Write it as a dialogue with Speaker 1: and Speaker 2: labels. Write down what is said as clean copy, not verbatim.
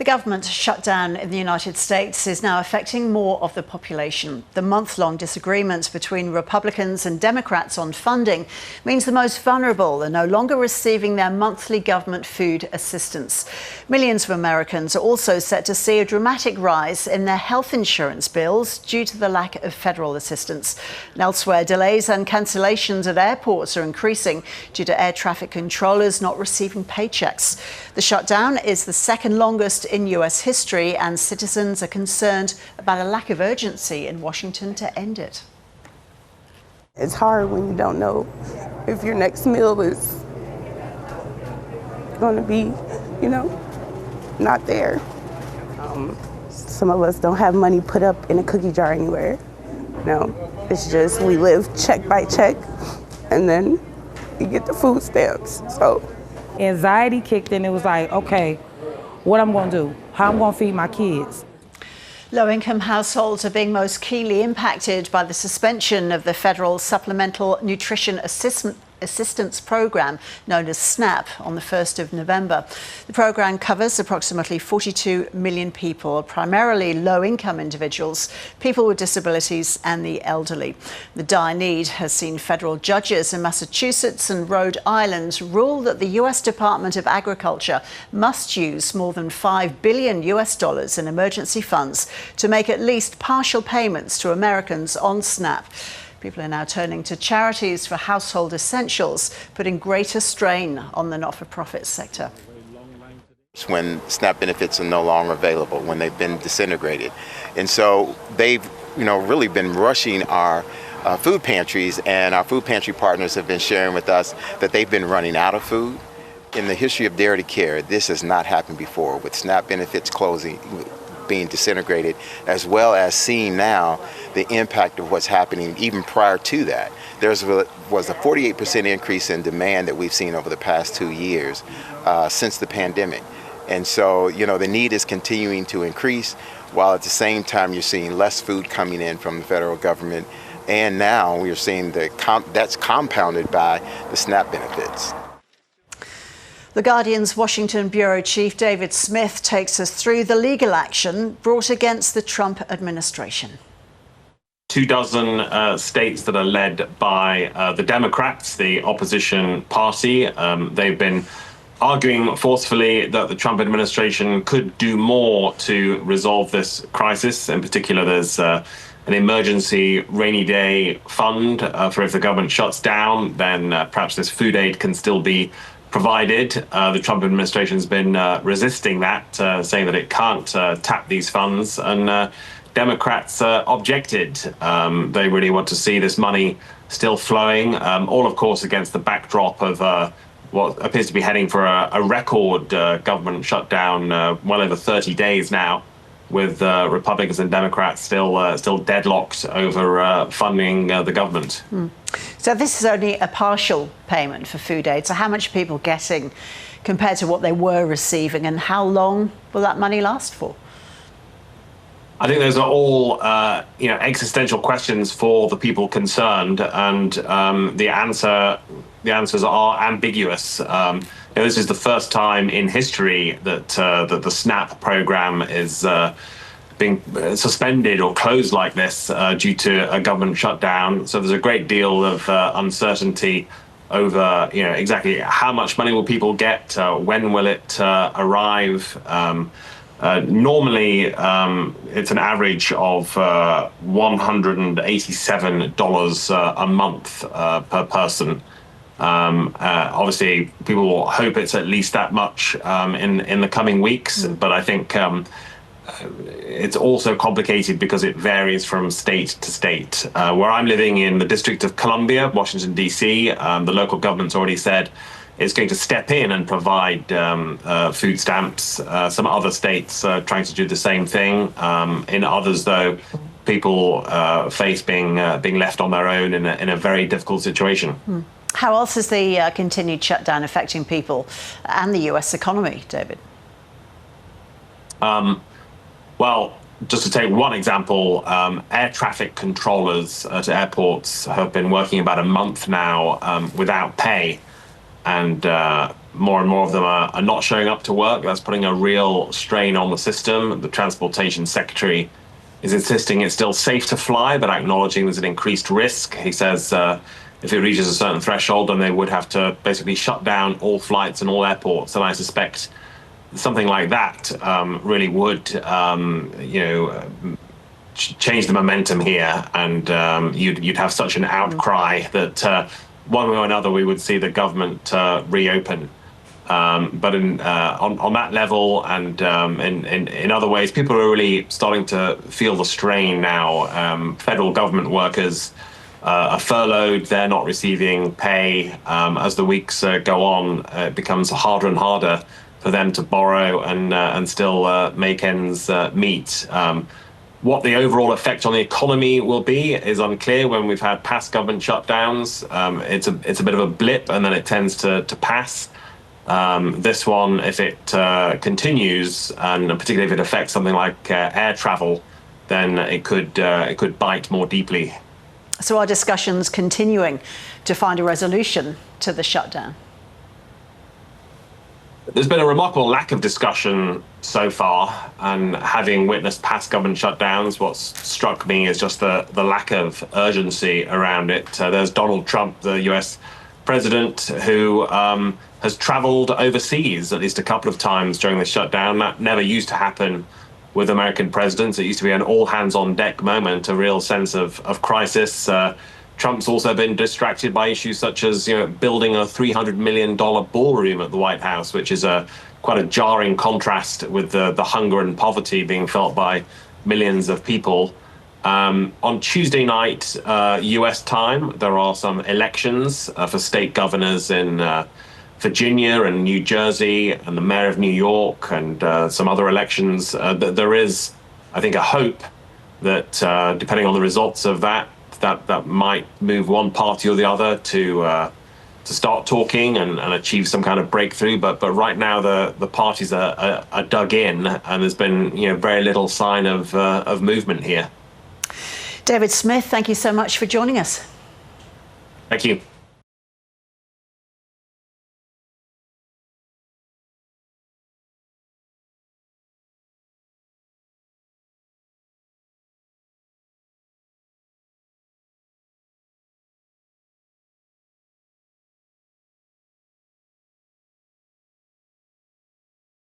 Speaker 1: government shutdown in the United States is now affecting more of the population. The month-long disagreements between Republicans and Democrats on funding means the most vulnerable are no longer receiving their monthly government food assistance. Millions of Americans are also set to see a dramatic rise in their health insurance bills due to the lack of federal assistance. And elsewhere, delays and cancellations at airports are increasing due to air traffic controllers not receiving paychecks. The shutdown is the second longest in US history, and citizens are concerned about a lack of urgency in Washington to end it.
Speaker 2: It's hard when you don't know if your next meal is going to be, not there. Some of us don't have money put up in a cookie jar anywhere. It's just we live check by check, and then you get the food stamps. So
Speaker 3: anxiety kicked in. It was like, okay, what I'm going to do, how I'm going to feed my kids.
Speaker 1: Low-income households are being most keenly impacted by the suspension of the federal Supplemental Nutrition Assistance Program, known as SNAP, on the 1st of November. The program covers approximately 42 million people, primarily low-income individuals, people with disabilities and the elderly. The dire need has seen federal judges in Massachusetts and Rhode Island rule that the US Department of Agriculture must use more than $5 billion in emergency funds to make at least partial payments to Americans on SNAP. People are now turning to charities for household essentials, putting greater strain on the not-for-profit sector.
Speaker 4: When SNAP benefits are no longer available, when they've been disintegrated. And so they've, really been rushing our food pantries, and our food pantry partners have been sharing with us that they've been running out of food. In the history of Dare to Care, this has not happened before, with SNAP benefits being disintegrated, as well as seeing now the impact of what's happening even prior to that. There was a 48% increase in demand that we've seen over the past 2 years since the pandemic. And so, the need is continuing to increase, while at the same time you're seeing less food coming in from the federal government. And now we're seeing that's compounded by the SNAP benefits.
Speaker 1: The Guardian's Washington bureau chief David Smith takes us through the legal action brought against the Trump administration.
Speaker 5: 24 states that are led by the Democrats, the opposition party. They've been arguing forcefully that the Trump administration could do more to resolve this crisis. In particular, there's an emergency rainy day fund for if the government shuts down, then perhaps this food aid can still be provided. The Trump administration's been resisting that, saying that it can't tap these funds, and Democrats objected. They really want to see this money still flowing, all of course against the backdrop of what appears to be heading for a record government shutdown, well over 30 days now, with Republicans and Democrats still deadlocked over funding the government.
Speaker 1: So this is only a partial payment for food aid. So how much are people getting compared to what they were receiving, and how long will that money last for?
Speaker 5: I think those are all existential questions for the people concerned, and the answers are ambiguous. This is the first time in history that the SNAP program is being suspended or closed like this due to a government shutdown. So there's a great deal of uncertainty over exactly how much money will people get, when will it arrive. Normally, it's an average of $187 a month per person. Obviously, people will hope it's at least that much in the coming weeks, but I think it's also complicated because it varies from state to state. Where I'm living in the District of Columbia, Washington, D.C., the local government's already said it's going to step in and provide food stamps. Some other states are trying to do the same thing. In others, though, people face being left on their own in a very difficult situation.
Speaker 1: How else is the continued shutdown affecting people and the US economy, David?
Speaker 5: Well, just to take one example, air traffic controllers at airports have been working about a month now without pay. And more and more of them are not showing up to work. That's putting a real strain on the system. The Transportation Secretary is insisting it's still safe to fly, but acknowledging there's an increased risk. He says if it reaches a certain threshold, then they would have to basically shut down all flights and all airports. And I suspect something like that really would, change the momentum here, and you'd have such an outcry that one way or another we would see the government reopen. But on that level and in other ways, people are really starting to feel the strain now. Federal government workers are furloughed, they're not receiving pay. As the weeks go on, it becomes harder and harder for them to borrow and still make ends meet. What the overall effect on the economy will be is unclear. When we've had past government shutdowns, it's a bit of a blip and then it tends to pass. This one, if it continues, and particularly if it affects something like air travel, then it could bite more deeply.
Speaker 1: So are discussions continuing to find a resolution to the shutdown?
Speaker 5: There's been a remarkable lack of discussion so far, and having witnessed past government shutdowns, what's struck me is just the lack of urgency around it. There's Donald Trump, the US president, who has traveled overseas at least a couple of times during the shutdown. That never used to happen with American presidents. It used to be an all-hands-on-deck moment, a real sense of crisis. Trump's also been distracted by issues such as building a $300 million ballroom at the White House, which is quite a jarring contrast with the hunger and poverty being felt by millions of people. On Tuesday night, US time, there are some elections for state governors in Virginia and New Jersey, and the mayor of New York, and some other elections. There is, I think, a hope that depending on the results of that might move one party or the other to start talking and achieve some kind of breakthrough. But right now the parties are dug in, and there's been very little sign of movement here.
Speaker 1: David Smith, thank you so much for joining us.
Speaker 5: Thank you.